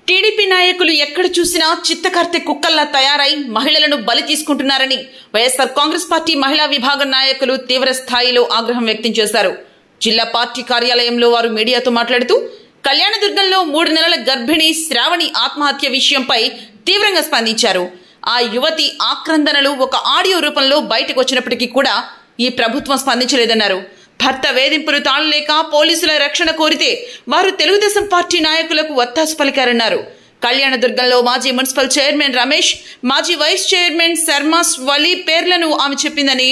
TDP నాయకులు ఎక్కడ చూసినా చిత్తకర్తె కుక్కల్లా తయారై మహిళలను బలి తీసుకుంటున్నారని వైఎస్ఆర్ కాంగ్రెస్ పార్టీ మహిళా విభాగం నాయకులు తీవ్ర స్థాయిలో ఆగ్రహం వ్యక్తం చేశారు. జిల్లా పార్టీ కార్యాలయంలో వారు మీడియాతో మాట్లాడుతూ కళ్యాణదుర్గంలో 3 నెలల గర్భిణి శ్రావణి ఆత్మహత్య విషయంపై తీవ్రంగా స్పందించారు. ఆ యువతి ఆక్రందనలు ఒక ఆడియో రూపంలో బయటకు వచ్చినప్పటికీ కూడా ఈ ప్రభుత్వం స్పందించలేదన్నారు. భర్త వేధింపులు తాళలేక పోలీసుల రక్షణ కోరితే వారు తెలుగుదేశం పార్టీ నాయకులకు వత్తాసు పలికారన్నారు. కళ్యాణదుర్గంలో మాజీ మున్సిపల్ చైర్మన్ రమేష్, మాజీ వైస్ చైర్మన్ శర్మాస్ వలీ పేర్లను ఆమె చెప్పిందని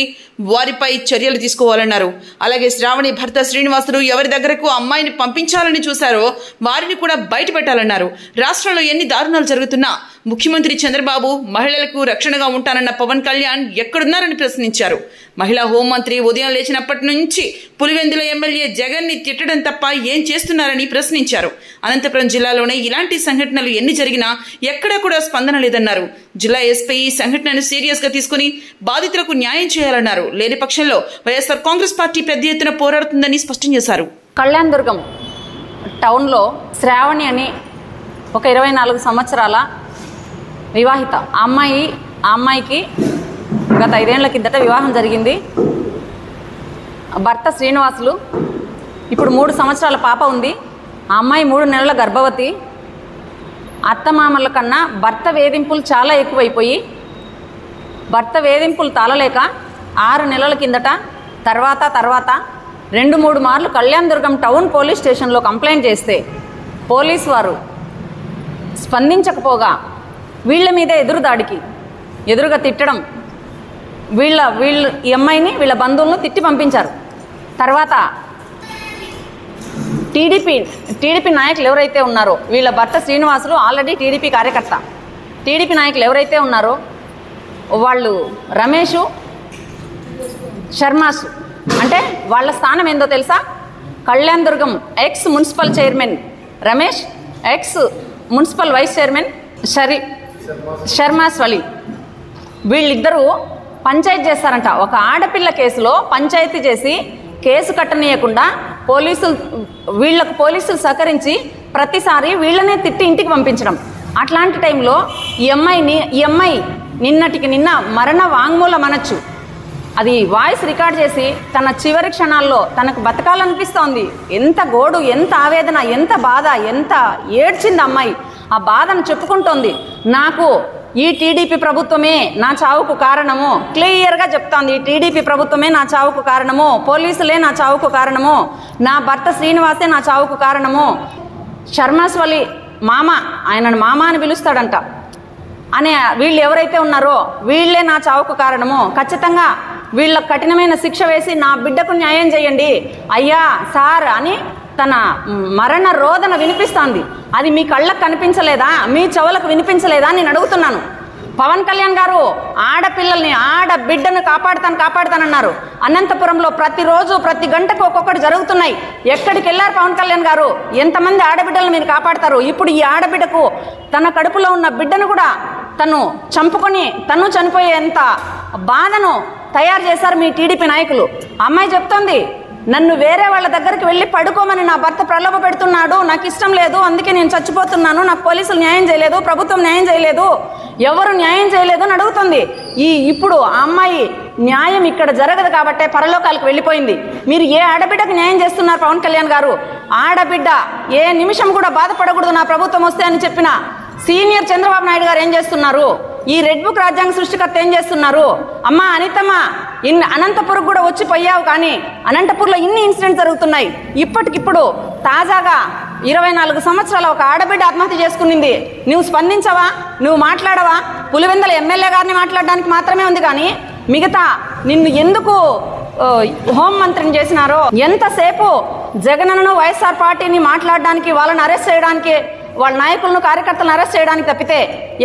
వారిపై చర్యలు తీసుకోవాలన్నారు. అలాగే శ్రావణి భర్త శ్రీనివాసులు ఎవరి దగ్గరకు అమ్మాయిని పంపించాలని చూశారో వారిని కూడా బయట పెట్టాలన్నారు. రాష్ట్రంలో ఎన్ని దారుణాలు జరుగుతున్నా ముఖ్యమంత్రి చంద్రబాబు మహిళలకు రక్షణగా ఉంటానన్న పవన్ కళ్యాణ్ ఎక్కడున్నారని ప్రశ్నించారు. మహిళా హోంమంత్రి ఉదయం లేచినప్పటి నుంచి పులివెందుల ఎమ్మెల్యే జగన్ ని తిట్టడం తప్ప ఏం చేస్తున్నారని ప్రశ్నించారు. అనంతపురం జిల్లాలోనే ఇలాంటి సంఘటనలు ఎన్ని జరిగినా ఎక్కడా కూడా స్పందన లేదన్నారు. జిల్లా ఎస్పీ ఈ సంఘటనను సీరియస్ గా తీసుకుని బాధితులకు న్యాయం చేయాలన్నారు. లేని పక్షంలో వైఎస్ఆర్ కాంగ్రెస్ పార్టీ పెద్ద ఎత్తున పోరాడుతుందని స్పష్టం చేశారు. కళ్యాణదుర్గం టౌన్లో శ్రావణి అని ఒక 24 సంవత్సరాల వివాహిత అమ్మాయికి గత 5 ఏళ్ల కిందట వివాహం జరిగింది. భర్త శ్రీనివాసులు ఇప్పుడు 3 సంవత్సరాల పాప ఉంది. ఆ అమ్మాయి 3 నెలల గర్భవతి. అత్తమామల కన్నా భర్త వేధింపులు చాలా ఎక్కువైపోయి భర్త వేధింపులు తాళలేక 6 నెలల కిందట తర్వాత 2-3 మార్లు కళ్యాణదుర్గం టౌన్ పోలీస్ స్టేషన్లో కంప్లైంట్ చేస్తే పోలీసు వారు స్పందించకపోగా వీళ్ళ మీద ఎదురుగా తిట్టడం, ఈ అమ్మాయిని వీళ్ళ బంధువులను తిట్టి పంపించారు. తర్వాత టీడీపీ నాయకులు ఎవరైతే ఉన్నారో వీళ్ళ భర్త శ్రీనివాసులు ఆల్రెడీ టీడీపీ కార్యకర్త. టీడీపీ నాయకులు ఎవరైతే ఉన్నారో వాళ్ళు రమేషు, శర్మాసు అంటే వాళ్ళ స్థానం ఏందో తెలుసా? Kalyanadurgam ex municipal chairman Ramesh, ex municipal vice chairman శర్మాస్ వలీ. వీళ్ళిద్దరూ పంచాయతీ చేస్తారంట. ఒక ఆడపిల్ల కేసులో పంచాయతీ చేసి కేసు కట్టనీయకుండా పోలీసులు సహకరించి ప్రతిసారి వీళ్ళనే తిట్టి ఇంటికి పంపించడం. అట్లాంటి టైంలో ఈ అమ్మాయి నిన్నటికి నిన్న మరణ వాంగ్మూలం అనొచ్చు, అది వాయిస్ రికార్డ్ చేసి తన చివరి క్షణాల్లో తనకు బతకాలనిపిస్తోంది. ఎంత గోడు, ఎంత ఆవేదన, ఎంత బాధ, ఎంత ఏడ్చింది అమ్మాయి. ఆ బాధను చెప్పుకుంటోంది. నాకు ఈ టీడీపీ ప్రభుత్వమే నా చావుకు కారణము, క్లియర్గా చెప్తోంది. ఈ టీడీపీ ప్రభుత్వమే నా చావుకు కారణము, పోలీసులే నా చావుకు కారణము, నా భర్త శ్రీనివాసే నా చావుకు కారణము. శర్మాస్ వలీ మామ, ఆయనను మామ అని పిలుస్తాడంట అనే వీళ్ళు ఎవరైతే ఉన్నారో వీళ్ళే నా చావుకు కారణము. ఖచ్చితంగా వీళ్ళకు కఠినమైన శిక్ష వేసి నా బిడ్డకు న్యాయం చేయండి అయ్యా సార్ అని తన మరణ రోదన వినిపిస్తోంది. అది మీ కళ్ళకు కనిపించలేదా? మీ చెవులకు వినిపించలేదా? నేను అడుగుతున్నాను. పవన్ కళ్యాణ్ గారు ఆడపిల్లల్ని, ఆడబిడ్డను కాపాడుతానన్నారు. అనంతపురంలో ప్రతిరోజు ప్రతి గంటకు ఒక్కొక్కటి జరుగుతున్నాయి. ఎక్కడికి వెళ్ళారు పవన్ కళ్యాణ్ గారు? ఎంతమంది ఆడబిడ్డలను మీరు కాపాడతారు? ఇప్పుడు ఈ ఆడబిడ్డకు తన కడుపులో ఉన్న బిడ్డను కూడా తను చంపుకొని తను చనిపోయేంత బాధను తయారు చేశారు మీ టీడీపీ నాయకులు. అమ్మాయి చెప్తోంది, నన్ను వేరే వాళ్ళ దగ్గరికి వెళ్ళి పడుకోమని నా భర్త ప్రలోభ పెడుతున్నాడు, నాకు ఇష్టం లేదు, అందుకే నేను చచ్చిపోతున్నాను, నాకు పోలీసులు న్యాయం చేయలేదు, ప్రభుత్వం న్యాయం చేయలేదు, ఎవరు న్యాయం చేయలేదు అని అడుగుతుంది. ఇప్పుడు ఆ అమ్మాయి న్యాయం ఇక్కడ జరగదు కాబట్టే పరలోకాలకు వెళ్ళిపోయింది. మీరు ఏ ఆడబిడ్డకు న్యాయం చేస్తున్నారు పవన్ కళ్యాణ్ గారు? ఆడబిడ్డ ఏ నిమిషం కూడా బాధపడకూడదు నా ప్రభుత్వం వస్తే అని చెప్పిన సీనియర్ చంద్రబాబు నాయుడు గారు ఏం చేస్తున్నారు? ఈ రెడ్ బుక్ రాజ్యాంగ సృష్టికర్త ఏం చేస్తున్నారు? అమ్మా అనితమ్మ, అనంతపురం కూడా వచ్చిపోయావు, కానీ అనంతపురంలో ఇన్ని ఇన్సిడెంట్స్ జరుగుతున్నాయి. ఇప్పటికిప్పుడు తాజాగా 24 సంవత్సరాల ఒక ఆడబిడ్డ ఆత్మహత్య చేసుకునింది. నువ్వు స్పందించవా? నువ్వు మాట్లాడవా? పులివెందుల ఎమ్మెల్యే గారిని మాట్లాడడానికి మాత్రమే ఉంది, కానీ మిగతా నిన్ను ఎందుకు హోంమంత్రిని చేసినారో, ఎంతసేపు జగనన్నను వైఎస్ఆర్ పార్టీని మాట్లాడడానికి, వాళ్ళని అరెస్ట్ చేయడానికి, వాళ్ళ నాయకులను కార్యకర్తలను అరెస్ట్ చేయడానికి తప్పితే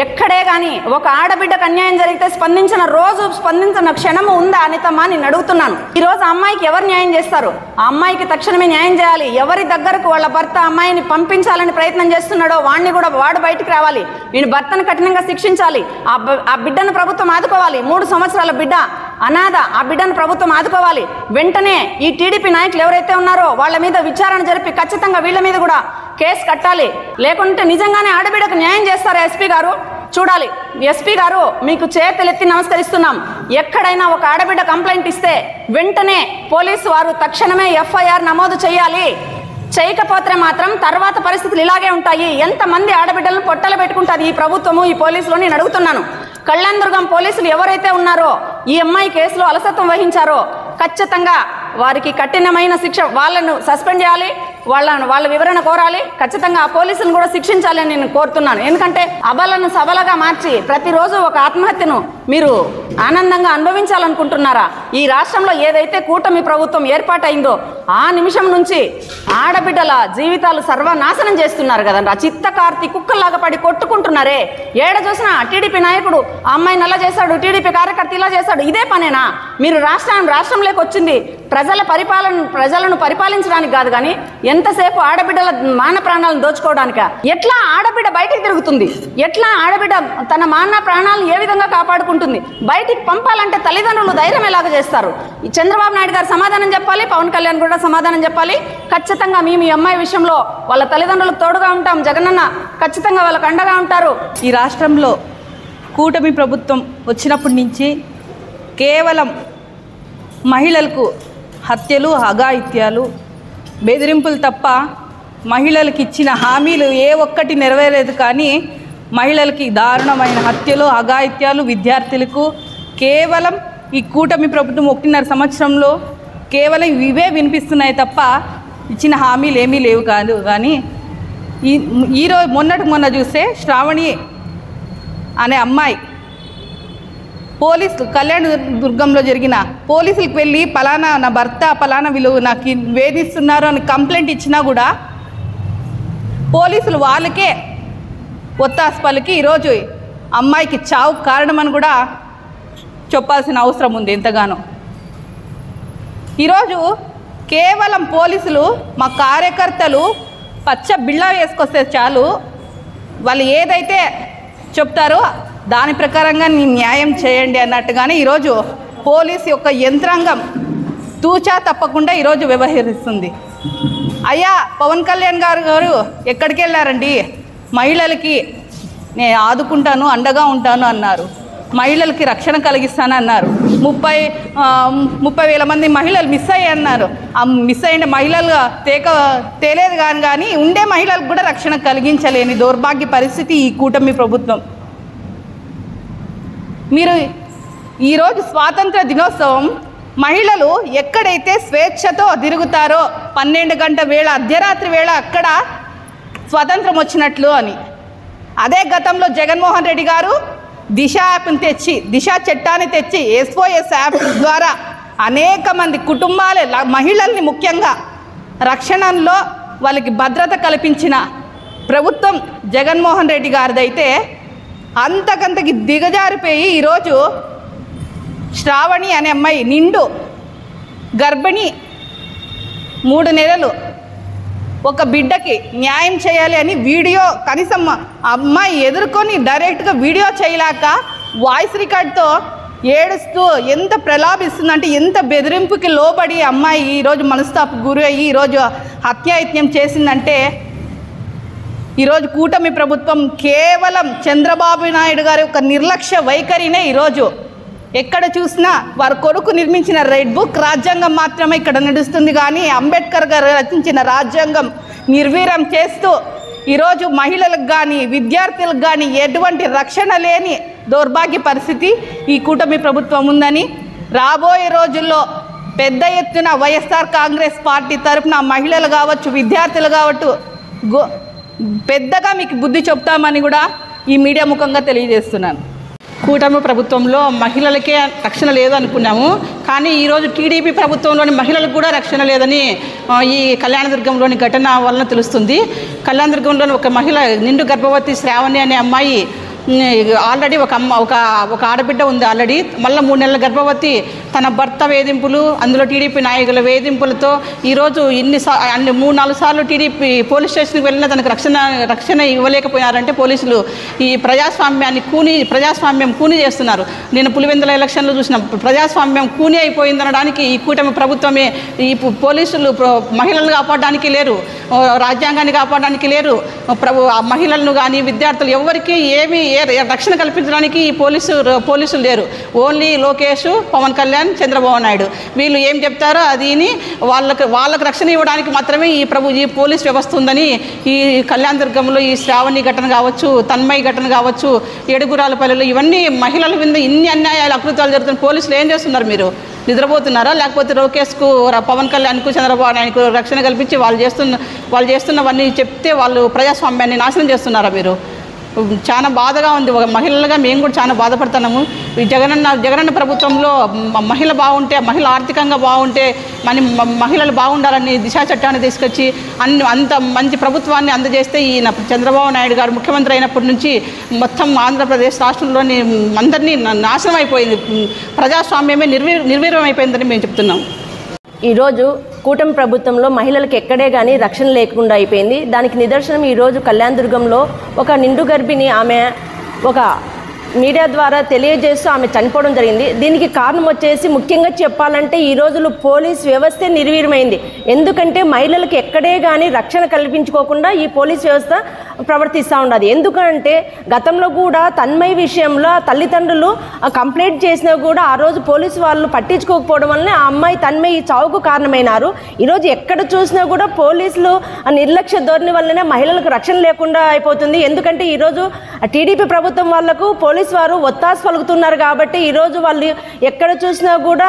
ఎక్కడే కానీ ఒక ఆడబిడ్డకు అన్యాయం జరిగితే స్పందించిన క్షణము ఉందా అనితమ్మా? నేను అడుగుతున్నాను. ఈరోజు అమ్మాయికి ఎవరు న్యాయం చేస్తారు? ఆ అమ్మాయికి తక్షణమే న్యాయం చేయాలి. ఎవరి దగ్గరకు వాళ్ళ భర్త అమ్మాయిని పంపించాలని ప్రయత్నం చేస్తున్నాడో వాడు బయటికి రావాలి. నేను భర్తను కఠినంగా శిక్షించాలి. ఆ బిడ్డను ప్రభుత్వం ఆదుకోవాలి. 3 సంవత్సరాల బిడ్డ అనాథ, ఆ బిడ్డను ప్రభుత్వం ఆదుకోవాలి. వెంటనే ఈ టీడీపీ నాయకులు ఎవరైతే ఉన్నారో వాళ్ళ మీద విచారణ జరిపి ఖచ్చితంగా వీళ్ళ మీద కూడా కేసు కట్టాలి. లేకుంటే నిజంగానే ఆడబిడ్డకు న్యాయం చేస్తారా ఎస్పీ గారు? చూడాలి. ఎస్పీ గారు, మీకు చేతులెత్తి నమస్కరిస్తున్నాం. ఎక్కడైనా ఒక ఆడబిడ్డ కంప్లైంట్ ఇస్తే వెంటనే పోలీసు వారు తక్షణమే ఎఫ్ఐఆర్ నమోదు చేయాలి. చేయకపోతే మాత్రం తర్వాత పరిస్థితులు ఇలాగే ఉంటాయి. ఎంతమంది ఆడబిడ్డలను పొట్టలు పెట్టుకుంటుంది ఈ ప్రభుత్వము, ఈ పోలీసులు? నేను అడుగుతున్నాను. కళ్యాణదుర్గం పోలీసులు ఎవరైతే ఉన్నారో ఈ అమ్మాయి కేసులో అలసత్వం వహించారో ఖచ్చితంగా వారికి కఠినమైన శిక్ష, వాళ్ళను సస్పెండ్ చేయాలి, వాళ్ళ వివరణ కోరాలి. ఖచ్చితంగా ఆ పోలీసులను కూడా శిక్షించాలని నేను కోరుతున్నాను. ఎందుకంటే అబలను సబలగా మార్చి ప్రతిరోజు ఒక ఆత్మహత్యను మీరు ఆనందంగా అనుభవించాలనుకుంటున్నారా? ఈ రాష్ట్రంలో ఏదైతే కూటమి ప్రభుత్వం ఏర్పాటైందో ఆ నిమిషం నుంచి ఆడబిడ్డల జీవితాలు సర్వనాశనం చేస్తున్నారు కదండి. ఆ చిత్తకార్తి కుక్కల్లాగా పడి కొట్టుకుంటున్నారే. ఏడ చూసినా టీడీపీ నాయకుడు ఆ అమ్మాయిని అలా చేశాడు, టీడీపీ కార్యకర్త ఇలా చేశాడు. ఇదే పనేనా? మీరు రాష్ట్రంలోకి వచ్చింది ప్రజలను పరిపాలించడానికి కాదు, కానీ ఎంతసేపు ఆడబిడ్డల మాన ప్రాణాలను దోచుకోవడానిక? ఎట్లా ఆడబిడ్డ బయటికి తిరుగుతుంది? ఎట్లా ఆడబిడ్డ తన మాన ప్రాణాలను ఏ విధంగా కాపాడుకుంటుంది? బయటికి పంపాలంటే తల్లిదండ్రులు ధైర్యం ఎలాగ చేస్తారు? ఈ చంద్రబాబు నాయుడు గారు సమాధానం చెప్పాలి, పవన్ కళ్యాణ్ కూడా సమాధానం చెప్పాలి. ఖచ్చితంగా మేము ఈ అమ్మాయి విషయంలో వాళ్ళ తల్లిదండ్రులకు తోడుగా ఉంటాం. జగనన్న ఖచ్చితంగా వాళ్ళకు అండగా ఉంటారు. ఈ రాష్ట్రంలో కూటమి ప్రభుత్వం వచ్చినప్పటి నుంచి కేవలం మహిళలకు హత్యలు, అఘాయిత్యాలు, బెదిరింపులు తప్ప మహిళలకు ఇచ్చిన హామీలు ఏ ఒక్కటి నెరవేరలేదు. కానీ మహిళలకి దారుణమైన హత్యలు, అఘాయిత్యాలు, విద్యార్థులకు కేవలం ఈ కూటమి ప్రభుత్వం 1.5 సంవత్సరంలో కేవలం ఇవే వినిపిస్తున్నాయి తప్ప ఇచ్చిన హామీలు ఏమీ లేవు కాదు. కానీ ఈరోజు మొన్న చూస్తే శ్రావణి అనే అమ్మాయి కళ్యాణదుర్గంలో జరిగిన పోలీసులకు వెళ్ళి పలానా నా భర్త పలానా వీళ్ళు నాకు వేధిస్తున్నారు అని కంప్లైంట్ ఇచ్చినా కూడా పోలీసులు వాళ్ళకే ఒత్తాసు పలికి ఈరోజు అమ్మాయికి చావు కారణమని కూడా చెప్పాల్సిన అవసరం ఉంది ఎంతగానో. ఈరోజు కేవలం పోలీసులు మా కార్యకర్తలు పచ్చ బిళ్ళ వేసుకొస్తే చాలు, వాళ్ళు ఏదైతే చెప్తారో దాని ప్రకారంగా న్యాయం చేయండి అన్నట్టుగానే ఈరోజు పోలీసు యొక్క యంత్రాంగం తూచా తప్పకుండా ఈరోజు వ్యవహరిస్తుంది. అయ్యా పవన్ కళ్యాణ్ గారు ఎక్కడికి వెళ్ళారండి? మహిళలకి నేను ఆదుకుంటాను, అండగా ఉంటాను అన్నారు. మహిళలకి రక్షణ కలిగిస్తానన్నారు. 30,000 మంది మహిళలు మిస్ అయ్యన్నారు. ఆ మిస్ అయిన మహిళలు తేలేదు కానీ ఉండే మహిళలకు కూడా రక్షణ కలిగించలేని దౌర్భాగ్య పరిస్థితి ఈ కూటమి ప్రభుత్వం. మీరు ఈరోజు స్వాతంత్ర దినోత్సవం మహిళలు ఎక్కడైతే స్వేచ్ఛతో తిరుగుతారో 12 గంటల వేళ, అర్ధరాత్రి వేళ అక్కడ స్వాతంత్రం వచ్చినట్లు అని, అదే గతంలో జగన్మోహన్ రెడ్డి గారు దిశ యాప్ని తెచ్చి, దిశ చట్టాన్ని తెచ్చి SOS యాప్ ద్వారా అనేక మంది కుటుంబాలే మహిళల్ని ముఖ్యంగా రక్షణలో వాళ్ళకి భద్రత కల్పించిన ప్రభుత్వం జగన్మోహన్ రెడ్డి గారిదైతే అంతకంతకి దిగజారిపోయి ఈరోజు శ్రావణి అనే అమ్మాయి నిండు గర్భిణి 3 నెలలు ఒక బిడ్డకి న్యాయం చేయాలి అని వీడియో కనీసం అమ్మాయి ఎదుర్కొని డైరెక్ట్గా వీడియో చేయలేక వాయిస్ రికార్డ్తో ఏడుస్తూ ఎంత ప్రలాభిస్తుందంటే, ఎంత బెదిరింపుకి లోబడి అమ్మాయి ఈరోజు మనస్తాపకు గురి అయ్యి ఈరోజు హత్యాయత్నం చేసిందంటే ఈరోజు కూటమి ప్రభుత్వం కేవలం చంద్రబాబు నాయుడు గారి యొక్క నిర్లక్ష్య వైఖరినే ఈరోజు ఎక్కడ చూసినా వారి కొడుకు నిర్మించిన రెడ్ బుక్ రాజ్యాంగం మాత్రమే ఇక్కడ నడుస్తుంది. కానీ అంబేద్కర్ గారు రచించిన రాజ్యాంగం నిర్వీర్యం చేస్తూ ఈరోజు మహిళలకు కానీ విద్యార్థులకు కానీ ఎటువంటి రక్షణ లేని దౌర్భాగ్య పరిస్థితి ఈ కూటమి ప్రభుత్వం ఉందని, రాబోయే రోజుల్లో పెద్ద ఎత్తున వైఎస్ఆర్ కాంగ్రెస్ పార్టీ తరఫున మహిళలు కావచ్చు, విద్యార్థులు కావచ్చు పెద్దగా మీకు బుద్ధి చెప్తామని కూడా ఈ మీడియా ముఖంగా తెలియజేస్తున్నాను. కూటమి ప్రభుత్వంలో మహిళలకే రక్షణ లేదు అనుకున్నాము, కానీ ఈరోజు టీడీపీ ప్రభుత్వంలోని మహిళలకు కూడా రక్షణ లేదని ఈ కళ్యాణదుర్గంలోని ఘటన వలన తెలుస్తుంది. కళ్యాణదుర్గంలోని ఒక మహిళ నిండు గర్భవతి శ్రావణి అనే అమ్మాయి ఆల్రెడీ ఒక ఆడబిడ్డ ఉంది ఆల్రెడీ, మళ్ళీ 3 నెలల గర్భవతి, తన భర్త వేధింపులు, అందులో టీడీపీ నాయకుల వేధింపులతో ఈరోజు 3-4 సార్లు టీడీపీ పోలీస్ స్టేషన్కి వెళ్ళినా తనకు రక్షణ ఇవ్వలేకపోయినారంటే పోలీసులు ఈ ప్రజాస్వామ్యం కూని చేస్తున్నారు. నేను పులివెందుల ఎలక్షన్లో చూసిన ప్రజాస్వామ్యం కూని అయిపోయిందనడానికి ఈ కూటమి ప్రభుత్వమే. ఈ పోలీసులు మహిళలను కాపాడడానికి లేరు, రాజ్యాంగాన్ని కాపాడడానికి లేరు, మహిళలను కానీ విద్యార్థులు ఎవరికి రక్షణ కల్పించడానికి ఈ పోలీసులు లేరు. ఓన్లీ లోకేష్, పవన్ కళ్యాణ్, చంద్రబాబు నాయుడు వీళ్ళు ఏం చెప్తారో అదిని వాళ్ళకు రక్షణ ఇవ్వడానికి మాత్రమే ఈ పోలీస్ వ్యవస్థ ఉందని ఈ కళ్యాణ్ దుర్గంలో ఈ శ్రావణి ఘటన కావచ్చు, తన్మయి ఘటన కావచ్చు, ఏడుగురాలపల్లిలో ఇవన్నీ మహిళల మీద ఇన్ని అన్యాయాలు అకృత్యాలు జరుగుతున్న పోలీసులు ఏం చేస్తున్నారు? మీరు నిద్రపోతున్నారా? లేకపోతే లోకేష్కు, పవన్ కళ్యాణ్కు, చంద్రబాబు నాయుడుకు రక్షణ కల్పించి వాళ్ళు చేస్తున్నవన్నీ చెప్తే వాళ్ళు ప్రజాస్వామ్యాన్ని నాశనం చేస్తున్నారా? మీరు చాలా బాధగా ఉంది. ఒక మహిళలుగా మేము కూడా చాలా బాధపడుతున్నాము. ఈ జగనన్న ప్రభుత్వంలో మహిళ బాగుంటే, మహిళ ఆర్థికంగా బాగుంటే, మహిళలు బాగుండాలని దిశా చట్టాన్ని తీసుకొచ్చి అంత మంచి ప్రభుత్వాన్ని అందజేస్తే ఈయన చంద్రబాబు నాయుడు గారు ముఖ్యమంత్రి అయినప్పటి నుంచి మొత్తం ఆంధ్రప్రదేశ్ రాష్ట్రంలోని అందరినీ నాశనం అయిపోయింది. ప్రజాస్వామ్యమే నిర్వీర్యం అయిపోయిందని మేము చెప్తున్నాం. ఈరోజు కూటమి ప్రభుత్వంలో మహిళలకు ఎక్కడే కానీ రక్షణ లేకుండా అయిపోయింది. దానికి నిదర్శనం ఈరోజు కళ్యాణ్ దుర్గంలో ఒక నిండు గర్భిణి ఆమె ఒక మీడియా ద్వారా తెలియజేస్తూ ఆమె చనిపోవడం జరిగింది. దీనికి కారణం వచ్చేసి ముఖ్యంగా చెప్పాలంటే ఈ రోజులు పోలీస్ వ్యవస్థే నిర్వీర్యమైంది. ఎందుకంటే మహిళలకు ఎక్కడే కానీ రక్షణ కల్పించుకోకుండా ఈ పోలీస్ వ్యవస్థ ప్రవర్తిస్తూ ఉండదు. ఎందుకంటే గతంలో కూడా తన్మయి విషయంలో తల్లిదండ్రులు కంప్లైంట్ చేసినా కూడా ఆ రోజు పోలీసు వాళ్ళు పట్టించుకోకపోవడం వల్లనే ఆ అమ్మాయి తన్మయి చావుకు కారణమైనారు. ఈరోజు ఎక్కడ చూసినా కూడా పోలీసులు నిర్లక్ష్య ధోరణి వల్లనే మహిళలకు రక్షణ లేకుండా అయిపోతుంది. ఎందుకంటే ఈరోజు టీడీపీ ప్రభుత్వం వాళ్లకు పోలీసు వారు ఒత్తాసు పలుకుతున్నారు కాబట్టి ఈరోజు వాళ్ళు ఎక్కడ చూసినా కూడా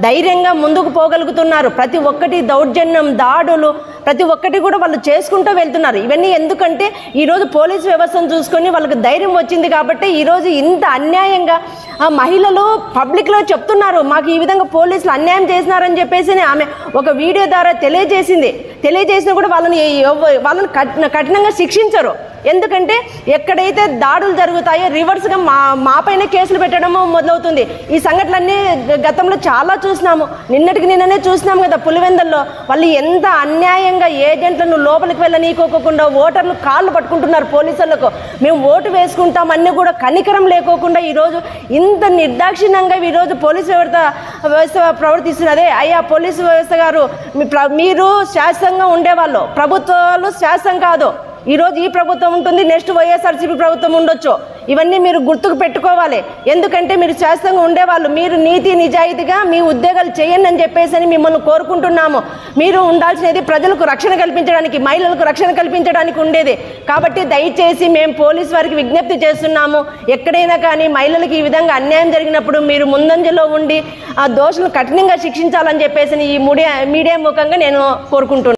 ధైర్యంగా ముందుకు పోగలుగుతున్నారు. ప్రతి ఒక్కటి దౌర్జన్యం, దాడులు ప్రతి ఒక్కటి కూడా వాళ్ళు చేసుకుంటూ వెళ్తున్నారు. ఇవన్నీ ఎందుకంటే ఈరోజు పోలీసు వ్యవస్థను చూసుకొని వాళ్ళకి ధైర్యం వచ్చింది కాబట్టి ఈరోజు ఇంత అన్యాయంగా మహిళలు పబ్లిక్లో చెప్తున్నారు, మాకు ఈ విధంగా పోలీసులు అన్యాయం చేసినారని చెప్పేసి ఆమె ఒక వీడియో ద్వారా తెలియజేసినా కూడా వాళ్ళని కఠినంగా శిక్షించరు. ఎందుకంటే ఎక్కడైతే దాడులు జరుగుతాయో రివర్స్గా మాపైన కేసులు పెట్టడం మొదలవుతుంది. ఈ సంఘటనలన్నీ గతంలో చాలా చూసినాము. నిన్ననే చూసినాము కదా పులివెందుల్లో. వాళ్ళు ఎంత అన్యాయంగా ఏజెంట్లను లోపలికి వెళ్ళనీకోకుండా ఓటర్లు కాళ్ళు పట్టుకుంటున్నారు పోలీసులకు. మేము ఓటు వేసుకుంటామన్నీ కూడా కనికరం లేకోకుండా ఈరోజు ఇంత నిర్దాక్షిణ్యంగా ఈరోజు పోలీసు వ్యవస్థ ప్రవర్తిస్తున్నదే. అయ్యా పోలీసు వ్యవస్థ గారు, మీరు శాశ్వతంగా ఉండేవాళ్ళు, ప్రభుత్వాలు శాశ్వతం కాదు. ఈరోజు ఈ ప్రభుత్వం ఉంటుంది, నెక్స్ట్ వైఎస్ఆర్సీపీ ప్రభుత్వం ఉండొచ్చు. ఇవన్నీ మీరు గుర్తుకు పెట్టుకోవాలి. ఎందుకంటే మీరు శాశ్వతంగా ఉండేవాళ్ళు, మీరు నీతి నిజాయితీగా మీ ఉద్యోగాలు చేయండి అని చెప్పేసి మిమ్మల్ని కోరుకుంటున్నాము. మీరు ఉండాల్సినది ప్రజలకు రక్షణ కల్పించడానికి, మహిళలకు రక్షణ కల్పించడానికి ఉండేది. కాబట్టి దయచేసి మేము పోలీసు వారికి విజ్ఞప్తి చేస్తున్నాము, ఎక్కడైనా కానీ మహిళలకు ఈ విధంగా అన్యాయం జరిగినప్పుడు మీరు ముందంజలో ఉండి ఆ దోషులను కఠినంగా శిక్షించాలని చెప్పేసి ఈ మీడియా ముఖంగా నేను కోరుకుంటున్నాను.